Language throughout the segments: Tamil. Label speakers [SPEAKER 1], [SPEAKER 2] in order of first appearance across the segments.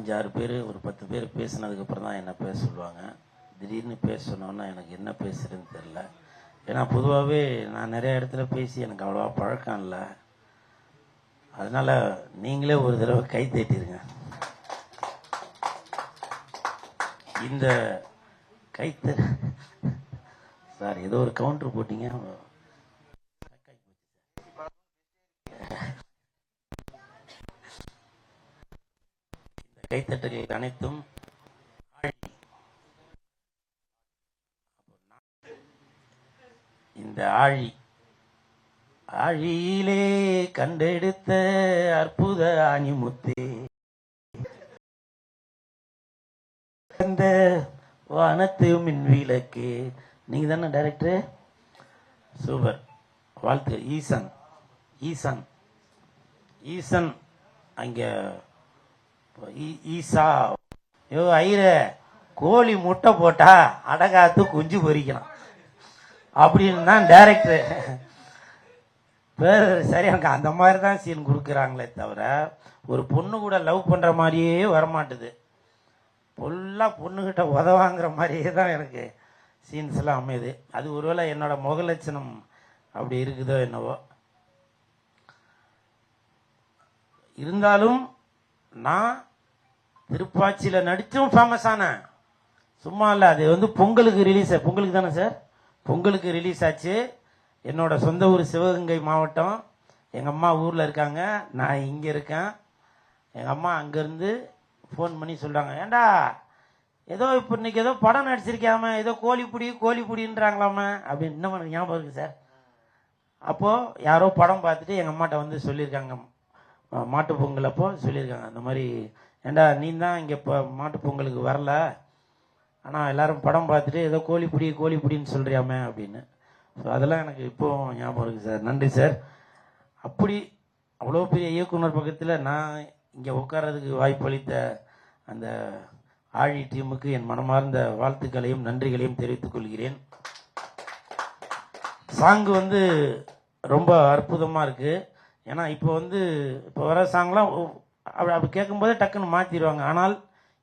[SPEAKER 1] 5-6 பேர் ஒரு 10 பேர் பேசினதுக்கப்புறம் தான் என்ன பேச சொல்லுவாங்க. திடீர்னு பேச சொன்னோன்னா எனக்கு என்ன பேசுறதுன்னு தெரில. ஏன்னா பொதுவாகவே நான் நிறைய இடத்துல பேசி எனக்கு அவ்வளோவா பழக்கம் இல்லை. அதனால் நீங்களே ஒரு தடவை கை தட்டிடுங்க. இந்த கைத்த சார் ஏதோ ஒரு கவுண்டர் போட்டீங்க. இந்த கைத்தட்டல்கள் அனைத்தும் இந்த ஆழியிலே கண்டெடுத்த அற்புத ஆணிமுத்தே, அந்த வானத்து மின் விளக்கு. நீங்க தானே டைரக்டர்? சூப்பர், வாழ்த்து. ஈசன் அங்க ஈசா. யோ ஐர, கோழி முட்டை போட்டா அடகாத்து குஞ்சு பொறிக்கலாம் அப்படின்னு தான் டைரக்டர் பேர். சரி, எனக்கு அந்த மாதிரி தான் சீன் கொடுக்குறாங்களே தவிர ஒரு பொண்ணு கூட லவ் பண்ற மாதிரியே வரமாட்டுது. ஃபுல்லாக பொண்ணுகிட்ட உதவாங்கிற மாதிரியே தான் எனக்கு சீன்ஸ் எல்லாம் அமையுது. அது ஒருவேளை என்னோட முக லட்சணம் அப்படி இருக்குதோ என்னவோ. இருந்தாலும் நான் திருப்பாச்சியில் நடித்தும் ஃபேமஸ் ஆனேன். சும்மா இல்லை, அது பொங்கலுக்கு ரிலீஸ். பொங்கலுக்கு தானே சார்? பொங்கலுக்கு ரிலீஸ் ஆச்சு. என்னோட சொந்த ஊர் சிவகங்கை மாவட்டம். எங்கள் அம்மா ஊரில் இருக்காங்க, நான் இங்கே இருக்கேன். எங்கள் அம்மா அங்கேருந்து ஃபோன் பண்ணி சொல்கிறாங்க, ஏண்டா ஏதோ இப்போ இன்னைக்கு ஏதோ படம் நடிச்சிருக்காம, ஏதோ கோழிப்புடின்றாங்களாம அப்படின்னு. இன்னும் எனக்கு ஞாபகம் இருக்குது சார். அப்போது யாரோ படம் பார்த்துட்டு எங்கள் அம்மாட்ட சொல்லியிருக்காங்க, மாட்டு பொங்கல் அப்போ சொல்லியிருக்காங்க, அந்த மாதிரி ஏண்டா நீ தான் இங்கே இப்போ மாட்டு பொங்கலுக்கு வரல, ஆனால் எல்லாரும் படம் பார்த்துட்டு ஏதோ கோழிப்புடின்னு சொல்கிறியாமே அப்படின்னு. ஸோ அதெல்லாம் எனக்கு இப்போ ஞாபகம் இருக்குது சார். நன்றி சார். அப்படி அவ்வளோ பெரிய இயக்குனர் பக்கத்தில் நான் இங்கே உட்கார்றதுக்கு வாய்ப்பளித்த அந்த ஆழி டீமுக்கு என் மனமார்ந்த வாழ்த்துக்களையும் நன்றிகளையும் தெரிவித்துக் கொள்கிறேன். சாங்கு ரொம்ப அற்புதமாக இருக்குது. ஏன்னா இப்போ வர சாங்லாம் அப்படி கேட்கும்போதே டக்குன்னு மாற்றிடுவாங்க. ஆனால்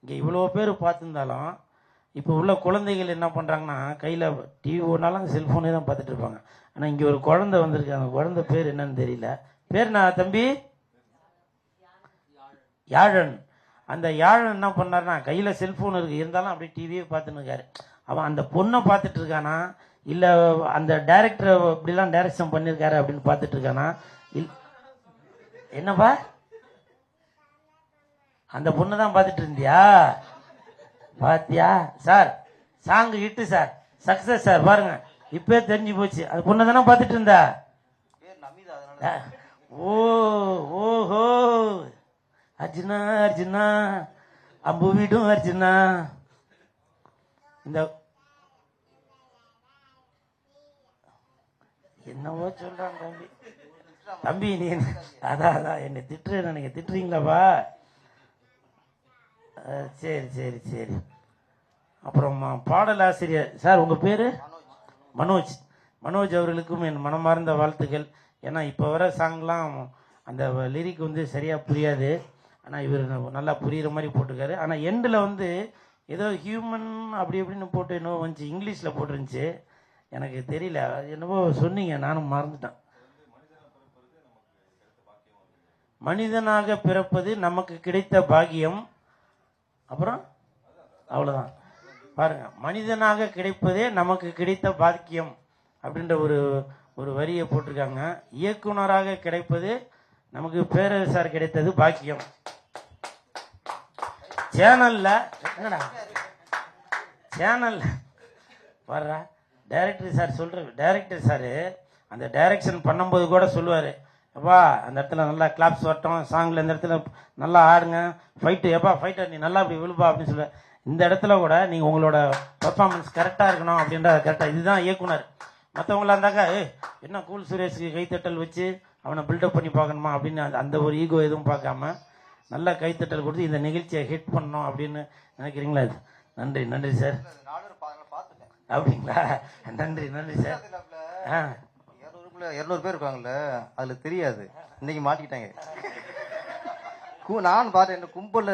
[SPEAKER 1] இங்கே இவ்வளோ பேர் பார்த்துருந்தாலும் இப்போ உள்ள குழந்தைகள் என்ன பண்ணுறாங்கன்னா, கையில் டிவி ஓடினாலும் செல்ஃபோனே தான் பார்த்துட்டு இருப்பாங்க. ஆனால் இங்கே ஒரு குழந்தை வந்திருக்கு. அந்த குழந்தை பேர் என்னன்னு தெரியல. பேர் நான் தம்பி யாழன். அந்த யாழன் என்ன பண்ணார்னா, கையில் செல்ஃபோன் இருக்கு, இருந்தாலும் அப்படியே டிவியே பார்த்துன்னு இருக்காரு. அவன் அந்த பொண்ணை பார்த்துட்டு இருக்கானா, இல்லை அந்த டைரக்டரை இப்படிலாம் டைரக்ஷன் பண்ணியிருக்காரு அப்படின்னு பார்த்துட்டு இருக்கானா? என்னப்பா, அந்த பொண்ணு தான் பார்த்துட்டு இருந்தியா? பாத்தியா sir, song hit sir, success sir. பாருங்க, இப்பே தெரிஞ்சு போச்சு. அது பொண்ணு தானே பார்த்துட்டு இருந்தா. ஓஹோ, அர்ஜுனா அம்பு வீடும் அர்ஜுனா. இந்த என்னவோ சொல்றான் தம்பி நீ அதான் என்னை திட்டுறேன். நீங்க திட்டுறீங்களாப்பா? சரி. அப்புறம் பாடலாசிரியர் சார், உங்க பேரு? மனோஜ் அவர்களுக்கும் என் மனமார்ந்த வாழ்த்துக்கள். ஏன்னா இப்போ வர சாங்லாம் அந்த லிரிக் சரியாக புரியாது. ஆனால் இவர் நல்லா புரிகிற மாதிரி போட்டிருக்காரு. ஆனால் எண்டில் ஏதோ ஹியூமன் அப்படி எப்படின்னு போட்டு என்னவோ வந்துச்சு, இங்கிலீஷில் போட்டுருந்துச்சு. எனக்கு தெரியல, என்னவோ சொன்னீங்க, நானும் மறந்துட்டேன். மனிதனாக பிறப்பது நமக்கு கிடைத்த பாக்கியம். அப்புறம் அவ்வளோதான். பாருங்க, மனிதனாக கிடைப்பதே நமக்கு கிடைத்த பாக்கியம் அப்படின்ற ஒரு வரியை போட்டிருக்காங்க. இயக்குனராக கிடைப்பது நமக்கு பேரரசார் கிடைத்தது பாக்கியம். சேனல்ல வர்ற டைரக்டர் சார் டைரக்டர் சார் அந்த டைரக்ஷன் பண்ணும்போது கூட சொல்லுவாரு, எப்பா அந்த இடத்துல நல்லா கிளாப்ஸ் வரட்டும், சாங்ல இந்த இடத்துல நல்லா ஆடுங்க, ஃபைட்டு எப்பா ஃபைட்டர் நீ நல்லா அப்படி விழுப்பா அப்படின்னு சொல்லுவேன். இந்த இடத்துல கூட நீங்க உங்களோட பர்ஃபார்மன்ஸ் கரெக்டா இருக்கணும் அப்படின்ற கரெக்டா. இதுதான் இயக்குனர். மற்றவங்களா இருந்தாக்கா என்ன கூல் சுரேஷ்க்கு கைத்தட்டல் வச்சு அவனை பில்டப் பண்ணி பார்க்கணுமா அப்படின்னு அந்த ஒரு ஈகோ எதுவும் பார்க்காம நல்லா கைத்தட்டல் கொடுத்து இந்த நிகழ்ச்சியை ஹிட் பண்ணணும் அப்படின்னு நினைக்கிறீங்களா? நன்றி சார். அப்படிங்களா? நன்றி சார்.
[SPEAKER 2] 200 பேர் இருக்காங்கல்ல, அதுல தெரியாது. இன்னைக்கு மாட்டிக்கிட்டாங்க. நான் பார்த்தேன், என்ன கும்பல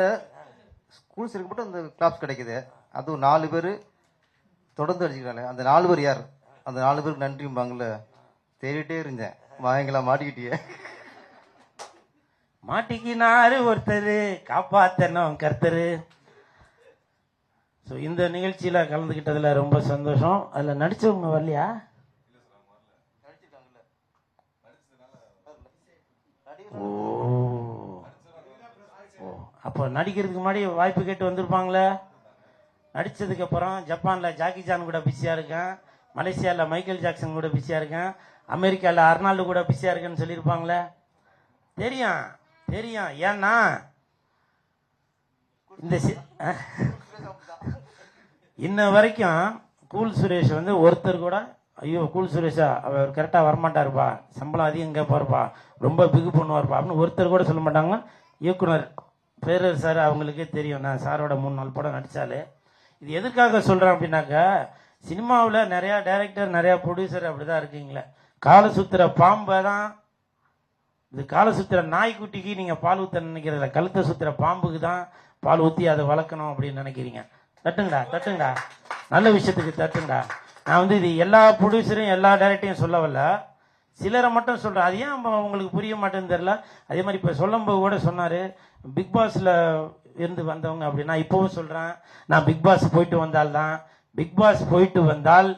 [SPEAKER 2] ஸ்கூல் சைடுக்கு மட்டும் அந்த கிளாப்ஸ் கிடைக்குது. அதுவும் 4 பேர் தொடர்ந்து அடிச்சுக்கிறாங்க. அந்த 4 பேர் யார்? அந்த 4 பேருக்கு நன்றிம்பாங்கல்ல, தேடிட்டே இருந்தேன். வாங்கலா மாட்டிக்கிட்டியே.
[SPEAKER 1] மாட்டிக்கினாரு ஒருத்தர், காப்பாத்தணும் கர்த்தரு. ஸோ இந்த நிகழ்ச்சியில கலந்துக்கிட்டதுல ரொம்ப சந்தோஷம். அதுல நடிச்சவங்க வரலையா? ஓ அப்போ நடிக்கிறதுக்கு முன்னாடி வாய்ப்பு கேட்டு வந்திருப்பாங்களே. நடிச்சதுக்கு அப்புறம் ஜப்பான்ல ஜாக்கி சான் கூட பிஸியா இருக்கேன், மலேசியாவில் மைக்கேல் ஜாக்சன் கூட பிஸியா இருக்கேன், அமெரிக்காவில் அர்னால்டு கூட பிஸியா இருக்கேன்னு சொல்லியிருப்பாங்களே. தெரியும் தெரியும். ஏன்னா இந்த இன்ன வரைக்கும் கூல் சுரேஷ் வந்து ஒருத்தர் கூட ஐயோ கூல் சுரேஷா அவர் கரெக்டா வரமாட்டாருப்பா, சம்பளம் அதிகம் கேட்பாருப்பா, ரொம்ப பிகு பண்ணுவார்ப்பா அப்படின்னு ஒருத்தர் கூட சொல்ல மாட்டாங்க. இயக்குனர் பேரர் சார் அவங்களுக்கே தெரியும், நான் சாரோட 3-4 படம் நடிச்சாலே. இது எதுக்காக சொல்றேன் அப்படின்னாக்கா, சினிமாவில் நிறைய டைரக்டர் நிறைய ப்ரொடியூசர் அப்படிதான் இருக்கீங்களே. கால சுத்துற பாம்பை தான் இது, கால சுத்துற நாய்க்குட்டிக்கு நீங்க பால் ஊத்த நினைக்கிறதில்ல, கழுத்தை சுத்துற பாம்புக்கு தான் பால் ஊத்தி அதை வளர்க்கணும் அப்படின்னு நினைக்கிறீங்க. தட்டுங்கடா தட்டுங்கடா, நல்ல விஷயத்துக்கு தட்டுங்கடா. நான் வந்து இது எல்லா ப்ரொடியூசரையும் எல்லா டைரக்டரையும் சொல்ல வரல, சிலரை மட்டும் சொல்றேன். அது ஏன் உங்களுக்கு புரிய மாட்டேன்னு தெரியல. அதே மாதிரி இப்ப சொல்லும்போது கூட சொன்னாரு பிக் பாஸ்ல இருந்து வந்தவங்க அப்படின்னா, இப்பவும் சொல்றேன், நான் பிக் பாஸ் போயிட்டு வந்தால்தான், பிக் பாஸ் போயிட்டு வந்தால்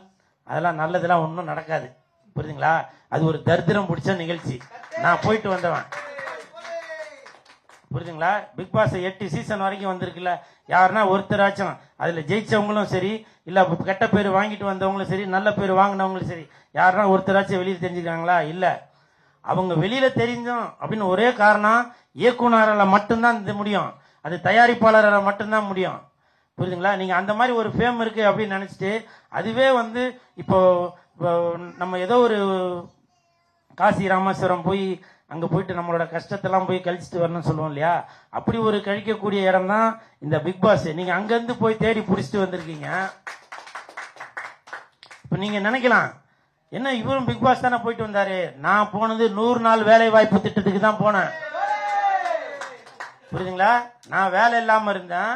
[SPEAKER 1] அதெல்லாம் நல்லதெல்லாம் ஒன்றும் நடக்காது, புரியுதுங்களா? அது ஒரு தரித்திரம் பிடிச்ச நிகழ்ச்சி. நான் போயிட்டு வந்தவன், புரியுதுங்களா? பிக் பாஸ் 8 சீசன் வரைக்கும் வந்திருக்குல்ல, யாருன்னா ஒருத்தராச்சும் அதுல ஜெயிச்சவங்களும் சரி, இல்ல கெட்ட பேர் வாங்கிட்டு வந்தவங்களும் சரி, நல்ல பேர் வாங்கினவங்களும் சரி, யாருன்னா ஒருத்தராச்சும் வெளியில தெரிஞ்சுக்கிறாங்களா? இல்ல. அவங்க வெளியில தெரிஞ்சோம் அப்படின்னு ஒரே காரணம், இயக்குனரால மட்டும்தான் இது முடியும், அது தயாரிப்பாளரால மட்டும்தான் முடியும், புரியுதுங்களா? நீங்க அந்த மாதிரி ஒரு ஃபேம் இருக்கு அப்படின்னு நினைச்சிட்டு, அதுவே வந்து இப்போ நம்ம ஏதோ ஒரு காசி ராமேஸ்வரம் போய் அங்க போயிட்டு நம்மளோட கஷ்டத்தெல்லாம் போய் கழிச்சிட்டு வரணும்னு சொல்லுவோம் இல்லையா, அப்படி ஒரு கழிக்கக்கூடிய இடம் தான் இந்த பிக் பாஸ். நீங்க அங்கிருந்து போய் தேடி புடிச்சிட்டு வந்திருக்கீங்க. இப்ப நீங்க நினைக்கலாம், என்ன இவரும் பிக் பாஸ் தானே போயிட்டு வந்தாரு, நான் போனது 100 நாள் வேலை வாய்ப்பு திட்டத்துக்கு தான் போனேன், புரியுதுங்களா? நான் வேலை இல்லாம இருந்தேன்,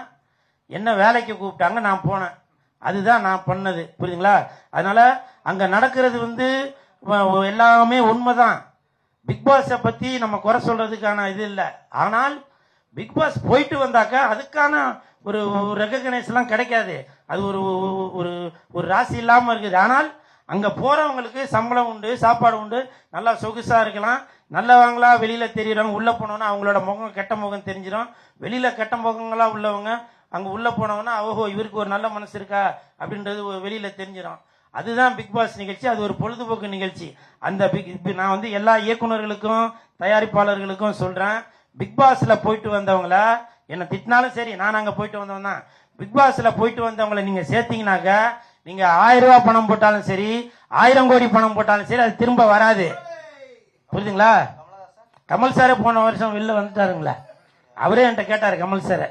[SPEAKER 1] என்ன வேலைக்கு கூப்பிட்டாங்க, நான் போனேன், அதுதான் நான் பண்ணது, புரியுதுங்களா? அதனால அங்க நடக்கிறது வந்து எல்லாமே உண்மைதான். பிக் பாஸை பத்தி நம்ம குறை சொல்றதுக்கான இது இல்லை. ஆனால் பிக் பாஸ் போயிட்டு வந்தாக்க அதுக்கான ஒரு ரெகக்னைஸ் எல்லாம் கிடைக்காது, அது ஒரு ஒரு ஒரு ராசி இல்லாம இருக்குது. ஆனால் அங்க போறவங்களுக்கு சம்பளம் உண்டு, சாப்பாடு உண்டு, நல்லா சொகுசா இருக்கலாம், நல்லவங்களா வெளியில தெரியுறவங்க, உள்ள போனோம்னா அவங்களோட முகம் கெட்ட முகம் தெரிஞ்சிடும். வெளியில கெட்ட முகங்களா உள்ளவங்க அங்க உள்ள போனவங்கன்னா, ஓஹோ இவருக்கு ஒரு நல்ல மனசு இருக்கா அப்படின்றது வெளியில தெரிஞ்சிடும். அதுதான் பிக் பாஸ் நிகழ்ச்சி, அது ஒரு பொழுதுபோக்கு நிகழ்ச்சி. அந்த நான் வந்து எல்லா இயக்குநர்களுக்கும் தயாரிப்பாளர்களுக்கும் சொல்றேன், பிக் பாஸ்ல போயிட்டு வந்தவங்கள என்ன திட்டினாலும் சரி, நான் அங்க போயிட்டு வந்தவன் தான். பிக் பாஸ்ல போயிட்டு வந்தவங்களை நீங்க சேர்த்தீங்கன்னாக்க, நீங்க 1000 ரூபாய் பணம் போட்டாலும் சரி, 1000 கோடி பணம் போட்டாலும் சரி, அது திரும்ப வராது, புரியுதுங்களா? கமல் சாரே போன வருஷம் வெளில வந்துட்டாருங்களா, அவரே என்கிட்ட கேட்டாரு, கமல் சார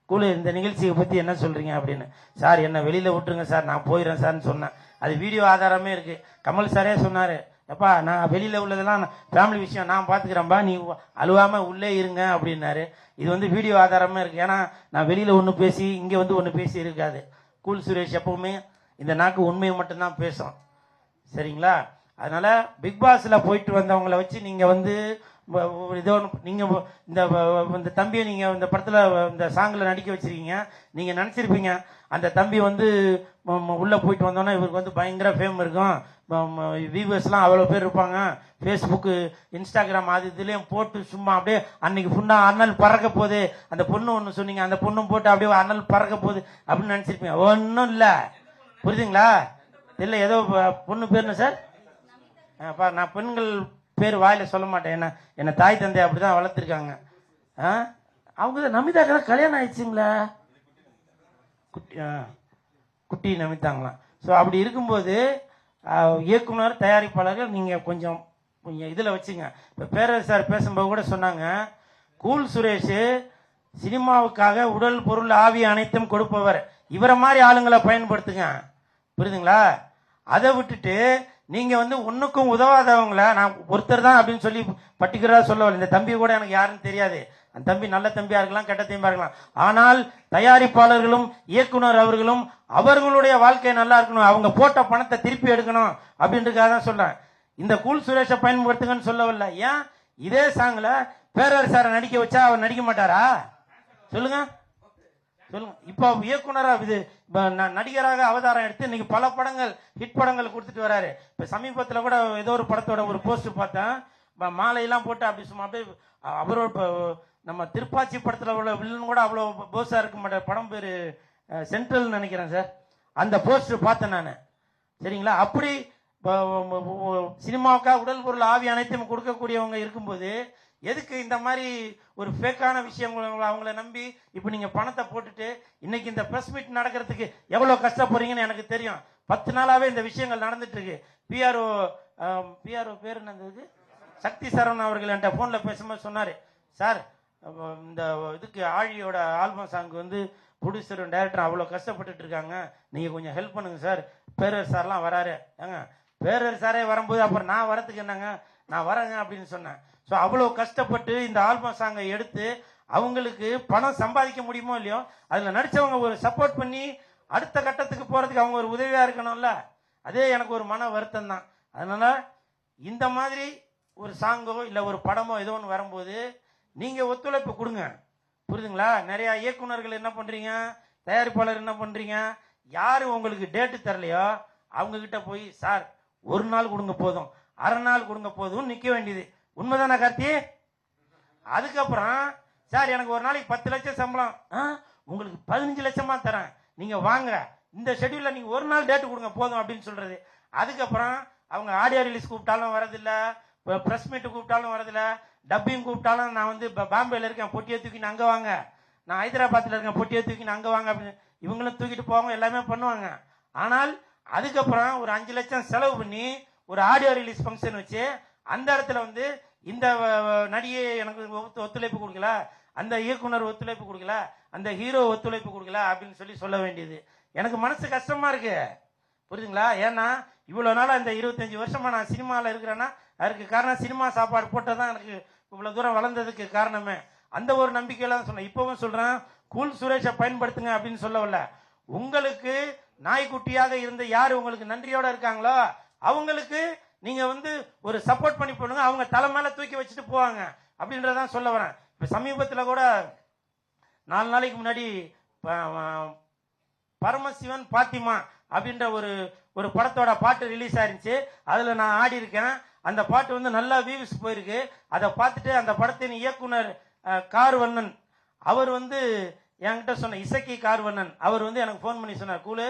[SPEAKER 1] கூலு இந்த நிகழ்ச்சியை பத்தி என்ன சொல்றீங்க அப்படின்னு. சார் என்ன வெளியில விட்டுருங்க சார், நான் போயிடுறேன் சார்னு சொன்னேன். அது வீடியோ ஆதாரமே இருக்கு. கமல் சாரே சொன்னாரு, எப்பா நான் வெளியில உள்ளதெல்லாம் ஃபேமிலி விஷயம் நான் பாத்துக்கிறேன்பா, நீ அழுவாம உள்ளே இருங்க அப்படின்னாரு. இது வந்து வீடியோ ஆதாரமே இருக்கு. ஏன்னா நான் வெளியில ஒண்ணு பேசி இங்க வந்து ஒண்ணு பேசி இருக்காது. கூல் சுரேஷ் எப்பவுமே இந்த நாக்கு உண்மையை மட்டும்தான் பேசும், சரிங்களா? அதனால பிக் பாஸ்ல போயிட்டு வந்தவங்களை வச்சு நீங்க வந்து இதோ நீங்க இந்த தம்பியை நீங்க இந்த படத்துல இந்த சாங்ல நடிக்க வச்சிருக்கீங்க. நீங்க நினைச்சிருப்பீங்க அந்த தம்பி வந்து உள்ள போயிட்டு வந்தோன்னா இவருக்கு வந்து பயங்கர ஃபேம் இருக்கும், வியூவர்ஸ் எல்லாம் அவ்வளவு பேர் இருப்பாங்க, பேஸ்புக் இன்ஸ்டாகிராம் அது இதுலயும் போட்டு சும்மா அப்படியே அன்னைக்கு ஃபுல்லா அண்ணல் பறக்க போகுது, அந்த பொண்ணு ஒண்ணு சொன்னீங்க, அந்த பொண்ணும் போட்டு அப்படியே அண்ணல் பறக்க போகுது அப்படின்னு நினைச்சிருப்பீங்க. ஒன்னும் இல்ல, புரியுதுங்களா? இல்ல ஏதோ பொண்ணு பேருன்னு சார், நான் பெண்கள் பேர் வாயில சொல்ல மாட்டேன், என்ன தாய் தந்தை அப்படிதான் வளர்த்துருக்காங்க. அவங்க நமிதாக்கு கல்யாணம் ஆயிடுச்சுங்களா, குட்டி நமிதாங்களாம். ஸோ அப்படி இருக்கும்போது இயக்குனர் தயாரிப்பாளர்கள் நீங்க கொஞ்சம் இதுல வச்சுங்க. இப்ப பேரரசு சார் பேசும்போது கூட சொன்னாங்க, கூல் சுரேஷ் சினிமாவுக்காக உடல் பொருள் ஆவி அனைத்தும் கொடுப்பவர், இவரை மாதிரி ஆளுங்களை பயன்படுத்துங்க, புரியுதுங்களா? அதை விட்டுட்டு நீங்க வந்து ஒன்னுக்கும் உதவாதவங்கள நான் ஒருத்தர் தான் அப்படின்னு சொல்லி பர்டிகுலரா சொல்ல, இந்த தம்பி கூட எனக்கு யாருன்னு தெரியாது, அந்த தம்பி நல்ல தம்பியா இருக்கலாம், கெட்ட தம்பியா இருக்கலாம். ஆனால் தயாரிப்பாளர்களும் இயக்குனர் அவர்களும் அவர்களுடைய வாழ்க்கை நல்லா இருக்கணும், அவங்க போட்ட பணத்தை திருப்பி எடுக்கணும் அப்படின்றதுக்காக தான் சொல்றேன். இந்த கூல் சுரேஷை பயன்படுத்துங்கன்னு சொல்லவில்லை. ஏன் இதே சாங்ல பேரரசாரை நடிக்க வச்சா அவர் நடிக்க மாட்டாரா? சொல்லுங்க சொல்லுங்க. இப்போ இயக்குனரா இது நடிகராக அவதாரம் எடுத்து இன்னைக்கு பல படங்கள் ஹிட் படங்கள் கொடுத்துட்டு வராரு. இப்ப சமீபத்துல கூட ஏதோ ஒரு படத்தோட ஒரு போஸ்ட் பார்த்தேன், மாலையெல்லாம் போட்டு அப்படி சும்மா அப்படியே அவரோட நம்ம திருப்பாச்சி படத்துல உள்ள வில்லன் கூட அவ்வளவு போஸா இருக்க மாட்டார். படம் பேரு சென்ட்ரல் நினைக்கிறேன் சார். அந்த போஸ்ட் பார்த்தேன் நான். சரிங்களா? அப்படி சினிமாவுக்காக உடல் பொருள் ஆவி அனைத்தையும் கொடுக்கக்கூடியவங்க இருக்கும்போது எதுக்கு இந்த மாதிரி ஒரு ஃபேக்கான விஷயங்கள் அவங்கள நம்பி இப்ப நீங்க பணத்தை போட்டுட்டு இன்னைக்கு இந்த பிரஸ் மீட் நடக்கிறதுக்கு எவ்வளவு கஷ்டப்படுறீங்கன்னு எனக்கு தெரியும். 10 நாளாவே இந்த விஷயங்கள் நடந்துட்டு இருக்கு. பிஆர்ஓ பேர் என்னது, சக்தி சரவணன் அவர்கள் என்கிட்ட போன்ல பேசும்போது சொன்னாரு, சார் இந்த இதுக்கு ஆழியோட ஆல்பம் சாங் வந்து ப்ரொடியூசரும் டைரக்டரும் அவ்வளவு கஷ்டப்பட்டுட்டு இருக்காங்க, நீங்க கொஞ்சம் ஹெல்ப் பண்ணுங்க சார். பேரர் சார்லாம் வராரு. ஏங்க பேரர் சாரே வரும்போது அப்புறம் நான் வரத்துக்கு என்னங்க, நான் வரேங்க அப்படின்னு சொன்னேன். ஸோ அவ்வளவு கஷ்டப்பட்டு இந்த ஆல்பம் சாங்கை எடுத்து அவங்களுக்கு பணம் சம்பாதிக்க முடியுமோ இல்லையோ, அதுல நடிச்சவங்க ஒரு சப்போர்ட் பண்ணி அடுத்த கட்டத்துக்கு போறதுக்கு அவங்க ஒரு உதவியா இருக்கணும்ல. அதே எனக்கு ஒரு மன வருத்தம் தான். அதனால இந்த மாதிரி ஒரு சாங்கோ இல்ல ஒரு படமோ ஏதோ ஒன்று வரும்போது நீங்க ஒத்துழைப்பு கொடுங்க. புரியுதுங்களா? நிறைய இயக்குனர்கள் என்ன பண்றீங்க, தயாரிப்பாளர் என்ன பண்றீங்க, யாரு உங்களுக்கு டேட்டு தரலையோ அவங்க கிட்ட போய் சார் ஒரு நாள் கொடுங்க போதும், அரை நாள் கொடுங்க போதும் நிக்க வேண்டியது. உண்மைதானே கார்த்தி? அதுக்கப்புறம் சார் எனக்கு ஒரு நாளைக்கு 10 லட்சம் சம்பளம், உங்களுக்கு 15 லட்சமா தரேன், நீங்க வாங்க, இந்த ஷெட்யூல்ல நீங்க ஒரு நாள் டேட்டு கொடுங்க போதும் அப்படின்னு சொல்றது. அதுக்கப்புறம் அவங்க ஆடியோ ரிலீஸ் கூப்பிட்டாலும் வரதில்ல, பிரஸ் மீட் கூப்பிட்டாலும் வரதில்ல, டப்பிங் கூப்பிட்டாலும் நான் வந்து பாம்பேல இருக்கேன் பொட்டியை தூக்கின்னு அங்க வாங்க, நான் ஹைதராபாத்ல இருக்கேன் பொட்டியை தூக்கின்னு அங்க வாங்க அப்படின்னு இவங்களும் தூக்கிட்டு போவாங்க, எல்லாமே பண்ணுவாங்க. ஆனால் அதுக்கப்புறம் ஒரு 5 லட்சம் செலவு பண்ணி ஒரு ஆடியோ ரிலீஸ் ஃபங்க்ஷன் வச்சு அந்த இடத்துல வந்து இந்த நடிகை எனக்கு ஒத்துழைப்பு கொடுக்கல, அந்த இயக்குனர் ஒத்துழைப்பு கொடுக்கல, அந்த ஹீரோ ஒத்துழைப்பு கொடுக்கல அப்படின்னு சொல்ல வேண்டியது எனக்கு மனசு கஷ்டமா இருக்கு. புரியுதுங்களா? ஏன்னா இவ்வளவு நாளா இந்த 25 வருஷமா நான் சினிமாவில் இருக்கிறேன்னா அதுக்கு காரணம் சினிமா சாப்பாடு போட்டதான் எனக்கு இவ்வளவு தூரம் வளர்ந்ததுக்கு காரணமே. அந்த ஒரு நம்பிக்கையில தான் சொன்னேன். இப்பவும் சொல்றேன், கூல் சுரேஷை பயன்படுத்துங்க அப்படின்னு சொல்லவில்லை. உங்களுக்கு நாய்க்குட்டியாக இருந்த யாரு உங்களுக்கு நன்றியோட இருக்காங்களோ அவங்களுக்கு நீங்க வந்து ஒரு சப்போர்ட் பண்ணி பண்ணுங்க, அவங்க தலை மேல தூக்கி வச்சுட்டு போவாங்க அப்படின்றதான் சொல்ல வரேன். இப்ப சமீபத்துல கூட 4 நாளைக்கு முன்னாடி பரமசிவன் பாத்திமா அப்படின்ற ஒரு படத்தோட பாட்டு ரிலீஸ் ஆயிருச்சு. அதுல நான் ஆடி இருக்கேன். அந்த பாட்டு வந்து நல்லா வியூஸ் போயிருக்கு. அதை பார்த்துட்டு அந்த படத்தின் இயக்குனர் கார்வண்ணன் அவர் வந்து என்கிட்ட சொன்ன, இசக்கி கார்வண்ணன் அவர் வந்து எனக்கு போன் பண்ணி சொன்னார், கூலு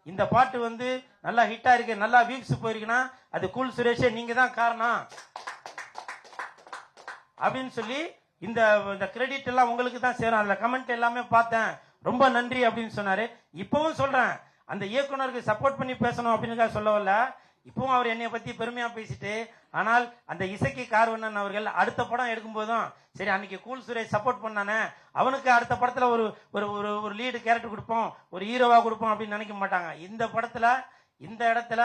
[SPEAKER 1] இந்த பாட்டு வந்து நல்லா ஹிட்டா இருக்கு, நல்லா வியூஸ் போயிருக்குன்னா அது கூல் சுரேஷே நீங்க தான் காரணம் அப்படின்னு சொல்லி இந்த கிரெடிட் எல்லாம் உங்களுக்கு தான் சேரும். அதுல கமெண்ட் எல்லாமே பார்த்தேன், ரொம்ப நன்றி அப்படின்னு சொன்னாரு. இப்பவும் சொல்றேன், அந்த இயக்குனருக்கு சப்போர்ட் பண்ணி பேசணும் அப்படின்னு சொல்லவில்ல. இப்பவும் அவர் என்னைய பத்தி பெருமையா பேசிட்டு, ஆனால் அந்த இசக்கி கார்வண்ணன் அவர்கள் அடுத்த படம் எடுக்கும் போதும் சரி அன்னைக்கு கூல் சுரேஷ் சப்போர்ட் பண்ணானே அவனுக்கு அடுத்த படத்துல ஒரு லீடு கேரக்டர் கொடுப்போம், ஒரு ஹீரோவா கொடுப்போம் அப்படின்னு நினைக்க மாட்டாங்க. இந்த படத்துல இந்த இடத்துல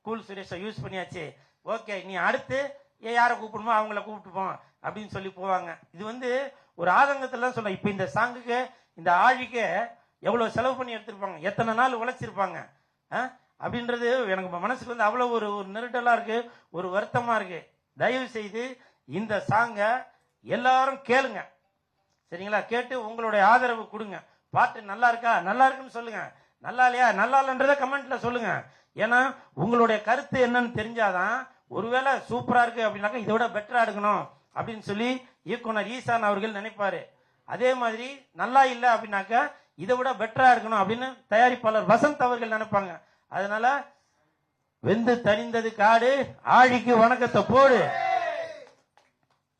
[SPEAKER 1] கூல் சுரேஷை யூஸ் பண்ணியாச்சு, ஓகே நீ அடுத்து யாரை கூப்பிடுமோ அவங்கள கூப்பிட்டுப்போம் அப்படின்னு சொல்லி போவாங்க. இது வந்து ஒரு ஆதங்கத்துல சொல்ல. இப்ப இந்த சாங்குக்கு இந்த ஆழிக்கு எவ்வளவு செலவு பண்ணி எடுத்திருப்பாங்க, எத்தனை நாள் உழைச்சிருப்பாங்க அப்படின்றது எனக்கு மனசுக்கு வந்து அவ்வளவு ஒரு நெருடலா இருக்கு, ஒரு வருத்தமா இருக்கு. தயவு செய்து இந்த சாங்க எல்லாரும் கேளுங்க, சரிங்களா? கேட்டு உங்களுடைய ஆதரவு கொடுங்க. பாட்டு நல்லா இருக்கா, நல்லா இருக்குன்னு சொல்லுங்க, நல்லா இல்லையா, நல்லா இல்லைன்றத கமெண்ட்ல சொல்லுங்க. ஏன்னா உங்களுடைய கருத்து என்னன்னு தெரிஞ்சாதான், ஒருவேளை சூப்பரா இருக்கு அப்படின்னாக்கா இதை விட பெட்டரா எடுக்கணும் அப்படின்னு சொல்லி இயக்குனர் ஈசான் அவர்கள் நினைப்பாரு. அதே மாதிரி நல்லா இல்லை அப்படின்னாக்கா இதை விட பெட்டரா இருக்கணும் அப்படின்னு தயாரிப்பாளர் வசந்த் அவர்கள் நினைப்பாங்க. அதனால வெந்து தணிந்தது காடு, ஆழிக்கு வணக்கத்தை போடு.